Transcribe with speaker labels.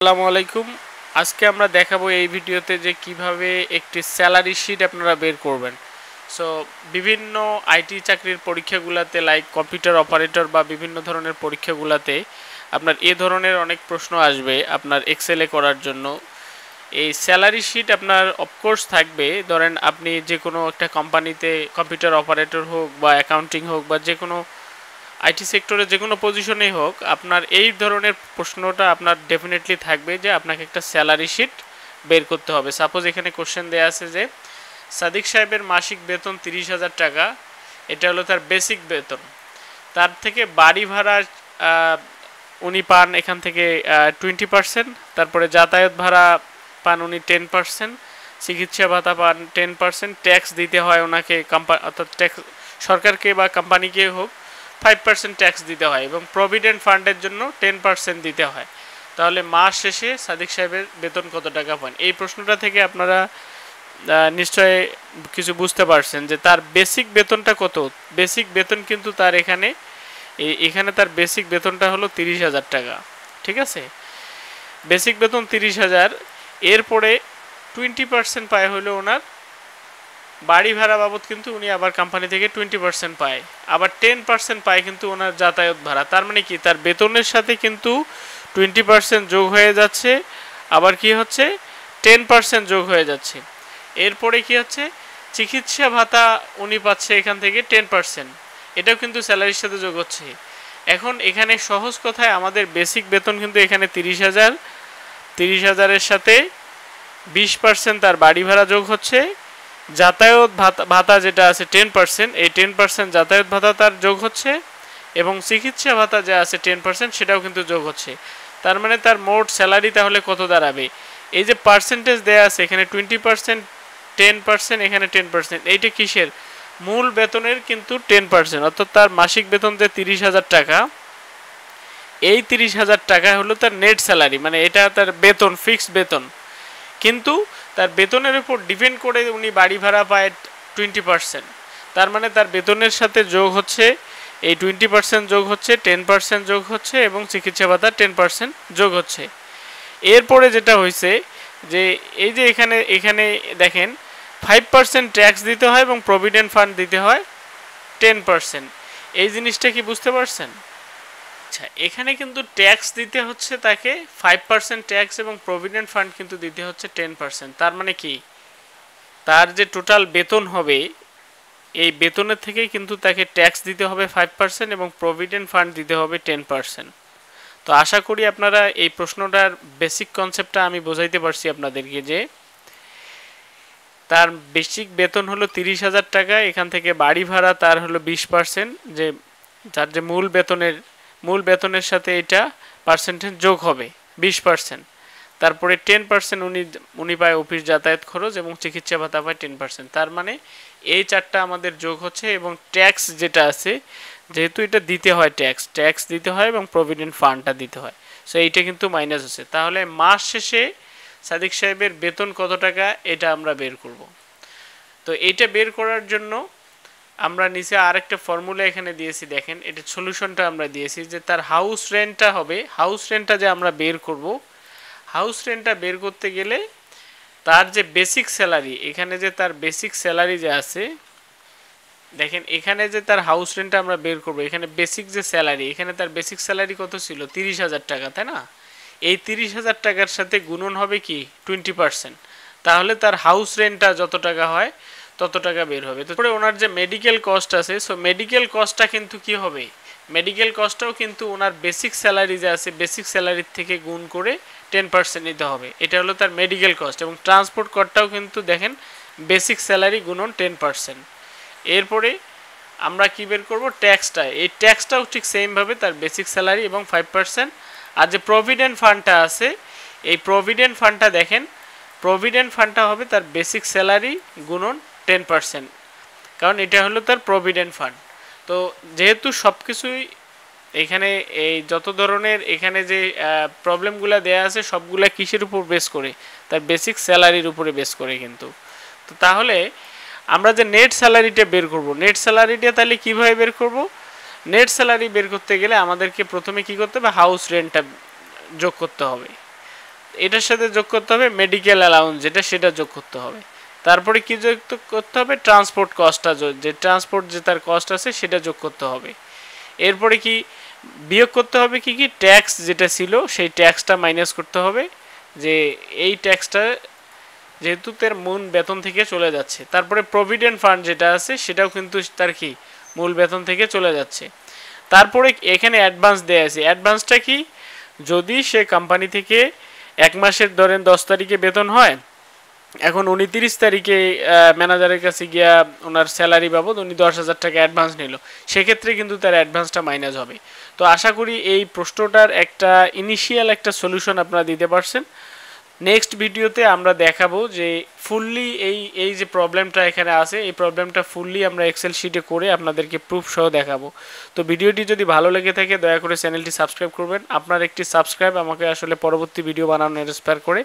Speaker 1: আসসালামু আলাইকুম। আজকে আমরা দেখাবো এই ভিডিওতে যে কিভাবে একটি স্যালারি শিট আপনারা বের করবেন। সো বিভিন্ন আইটি চাকরির পরীক্ষাগুলোতে লাইক কম্পিউটার অপারেটর বা বিভিন্ন ধরনের পরীক্ষাগুলোতে আপনার এ ধরনের অনেক প্রশ্ন আসবে আপনার এক্সেলে করার জন্য। এই স্যালারি শিট আপনার অফকোর্স থাকবে। ধরেন আপনি যে কোনো একটা কোম্পানিতে কম্পিউটার অপারেটর হোক বা অ্যাকাউন্টিং হোক বা যে কোনো আইটি সেক্টরে যে কোনো পজিশনেই হোক, আপনার এই ধরনের প্রশ্নটা আপনার ডেফিনেটলি থাকবে যে আপনাকে একটা স্যালারি শিট বের করতে হবে। সাপোজ এখানে কোশ্চেন দেওয়া আছে যে সাদিক সাহেবের মাসিক বেতন 30,000 টাকা, এটা হলো তার বেসিক বেতন। তার থেকে বাড়ি ভাড়া উনি পান এখান থেকে 20%, তারপরে যাতায়াত ভাড়া পান উনি 10%, চিকিৎসা ভাতা পান 10%, ট্যাক্স দিতে হয় ওনাকে অর্থাৎ ট্যাক্স সরকারকে বা কোম্পানিকে হোক 5% ট্যাক্স দিতে হয় এবং প্রভিডেন্ট ফান্ডের জন্য 10% দিতে হয়। তাহলে মাস শেষে সাদিক সাহেবের বেতন কত টাকা পান? এই প্রশ্নটা থেকে আপনারা নিশ্চয় কিছু বুঝতে পারছেন যে তার বেসিক বেতনটা কত। বেসিক বেতন কিন্তু তার এখানে তার বেসিক বেতনটা হলো 30,000 টাকা। ঠিক আছে, বেসিক বেতন 30,000, এরপরে 20% পায় হলো ওনার বাড়ি ভাড়া বাবদ, কিন্তু উনি আবার কোম্পানি থেকে 20% পায়, আবার 10% পায় কিন্তু ওনার যাতায়াত ভাড়া। তার মানে কি, তার বেতনের সাথে কিন্তু 20% যোগ হয়ে যাচ্ছে, আবার কি হচ্ছে 10% যোগ হয়ে যাচ্ছে। এরপরে কি হচ্ছে, চিকিৎসা ভাতা উনি পাচ্ছে এখান থেকে 10%, এটাও কিন্তু স্যালারির সাথে যোগ হচ্ছে। এখন এখানে সহজ কথায় আমাদের বেসিক বেতন কিন্তু এখানে 30,000, 30,000-এর সাথে 20% তার বাড়ি ভাড়া যোগ হচ্ছে, যাতায়াত ভাতা যেটা আছে 10%, এই 10% যাতায়াত ভাতা তার যোগ হচ্ছে, এবং চিকিৎসা ভাতা যা আছে 10% সেটাও কিন্তু যোগ হচ্ছে। তার মানে তার মোট স্যালারি তাহলে কত দাঁড়াবে? এই যে পার্সেন্টেজ দেয়া আছে এখানে 20%, 10%, এখানে 10%, এইটা কিসের? মূল বেতনের কিন্তু 10%, অর্থাৎ তার মাসিক বেতন যে 30,000 টাকা, এই 30,000 টাকা হলো তার নেট স্যালারি, মানে এটা তার বেতন, ফিক্সড বেতন। কিন্তু তার বেতনের উপর ডিপেন্ড করে উনি বাড়ি ভাড়া পায় 20%। তার মানে তার বেতনের সাথে যোগ হচ্ছে এই 20% যোগ হচ্ছে, 10% যোগ হচ্ছে, এবং চিকিৎসা ভাতা 10% যোগ হচ্ছে। এরপরে যেটা হয়েছে যে এই যে এখানে এখানে দেখেন 5% ট্যাক্স দিতে হয় এবং প্রভিডেন্ট ফান্ড দিতে হয় 10%। এই জিনিসটা কি বুঝতে পারছেন? আচ্ছা, এখানে কিন্তু ট্যাক্স দিতে হচ্ছে তাকে 5% ট্যাক্স, এবং প্রভিডেন্ট ফান্ড কিন্তু দিতে হচ্ছে 10%। তার মানে কি, তার যে টোটাল বেতন হবে এই বেতনের থেকে কিন্তু তাকে ট্যাক্স দিতে হবে 5% এবং প্রভিডেন্ট ফান্ড দিতে হবে 10%। তো আশা করি আপনারা এই প্রশ্নটার বেসিক কনসেপ্টটা আমি বোঝাইতে পারছি আপনাদেরকে, যে তার বেসিক বেতন হলো 30,000 টাকা, এখান থেকে বাড়ি ভাড়া তার হলো 20%, যে যার যে মূল বেতনের সাথে এটা পার্সেন্টেজ যোগ হবে 20%, তারপরে 10% উনি পায় অফিস যাতায়াত খরচ, এবং চিকিৎসা ভাতা পায় 10%। তার মানে এই চারটা আমাদের যোগ হচ্ছে, এবং ট্যাক্স যেটা আছে, যেহেতু এটা দিতে হয় ট্যাক্স দিতে হয় এবং প্রভিডেন্ট ফান্ডটা দিতে হয়, সো এইটা কিন্তু মাইনাস হচ্ছে। তাহলে মাস শেষে সাদিক সাহেবের বেতন কত টাকা এটা আমরা বের করব। তো এইটা বের করার জন্য আমরা নিচে আরেকটা ফর্মুলা এখানে দিয়েছি, দেখেন এটা সলিউশনটা আমরা দিয়েছি, যে তার হাউস রেন্টটা হবে, হাউস রেন্টটা যে আমরা বের করব, হাউস রেন্টটা বের করতে গেলে তার যে বেসিক স্যালারি, এখানে যে তার বেসিক স্যালারি যে আছে, দেখেন এখানে যে তার হাউস রেন্টটা আমরা বের করব, এখানে বেসিক যে স্যালারি, এখানে তার বেসিক স্যালারি কত ছিল? 30,000 টাকা, তাই না? এই 30,000 টাকার সাথে গুণন হবে কি 20%, তাহলে তার হাউস রেন্টটা যত টাকা হয় তত টাকা বের হবে। তারপরে ওনার যে মেডিকেল কস্ট আছে, সো মেডিকেল কস্টটা কিন্তু কি হবে, মেডিকেল কস্টটাও কিন্তু ওনার বেসিক স্যালারি যে আছে বেসিক স্যালারির থেকে গুণ করে 10% নিতে হবে, এটা হলো তার মেডিকেল কস্ট। এবং ট্রান্সপোর্ট কস্টটাও কিন্তু দেখেন বেসিক স্যালারি গুণন 10%। এরপরে আমরা কি বের করব, ট্যাক্সটা, এই ট্যাক্সটাও ঠিক সেমভাবে তার বেসিক স্যালারি এবং 5%। আর যে প্রভিডেন্ট ফান্ডটা আছে, এই প্রভিডেন্ট ফান্ডটা দেখেন, প্রভিডেন্ট ফান্ডটা হবে তার বেসিক স্যালারি গুণন 10%, কারণ এটা হলো তার প্রভিডেন্ট ফান্ড। তো যেহেতু সব কিছুই এখানে এই যত ধরনের এখানে যে প্রবলেমগুলো দেয়া আছে সবগুলা কিসের উপর বেস করে, তার বেসিক স্যালারির উপরে বেস করে কিন্তু। তো তাহলে আমরা যে নেট স্যালারিটা বের করব, নেট স্যালারিটা তাহলে কীভাবে বের করব? নেট স্যালারি বের করতে গেলে আমাদেরকে প্রথমে কি করতে হবে, হাউস রেন্টটা যোগ করতে হবে। এটার সাথে যোগ করতে হবে মেডিকেল অ্যালাউন্স যেটা সেটা যোগ করতে হবে। তারপরে কি যোগ করতে হবে ট্রান্সপোর্ট কস্টটা, যে ট্রান্সপোর্ট যে তার কস্ট আছে সেটা যোগ করতে হবে। এরপরে কি বিয়োগ করতে হবে কি কি ট্যাক্স যেটা ছিল সেই ট্যাক্সটা মাইনাস করতে হবে, যে এই ট্যাক্সটা যেহেতু তার মূল বেতন থেকে চলে যাচ্ছে। তারপরে প্রভিডেন্ট ফান্ড যেটা আছে সেটাও কিন্তু তার কি মূল বেতন থেকে চলে যাচ্ছে। তারপরে এখানে অ্যাডভান্স দেয়া আছে, অ্যাডভান্সটা কি যদি সে কোম্পানি থেকে 1 মাসের ধরেন 10 তারিখে বেতন হয়, এখন উনি 30 তারিখে ম্যানেজারের কাছে গিয়া ওনার স্যালারি বাবদ উনি 10,000 টাকা অ্যাডভান্স নিল, সেক্ষেত্রে কিন্তু তার অ্যাডভান্সটা মাইনাস হবে। তো আশা করি এই প্রশ্নটার একটা ইনিশিয়াল একটা সলিউশন আপনারা দিতে পারছেন। নেক্সট ভিডিওতে আমরা দেখাবো যে ফুললি এই যে প্রবলেমটা এখানে আছে এই প্রবলেমটা ফুললি আমরা এক্সেল শিটে করে আপনাদেরকে প্রুফ সহ দেখাবো। তো ভিডিওটি যদি ভালো লেগে থাকে দয়া করে চ্যানেলটি সাবস্ক্রাইব করবেন। আপনার একটি সাবস্ক্রাইব আমাকে আসলে পরবর্তী ভিডিও বানানোর ইন্সপায়ার করে।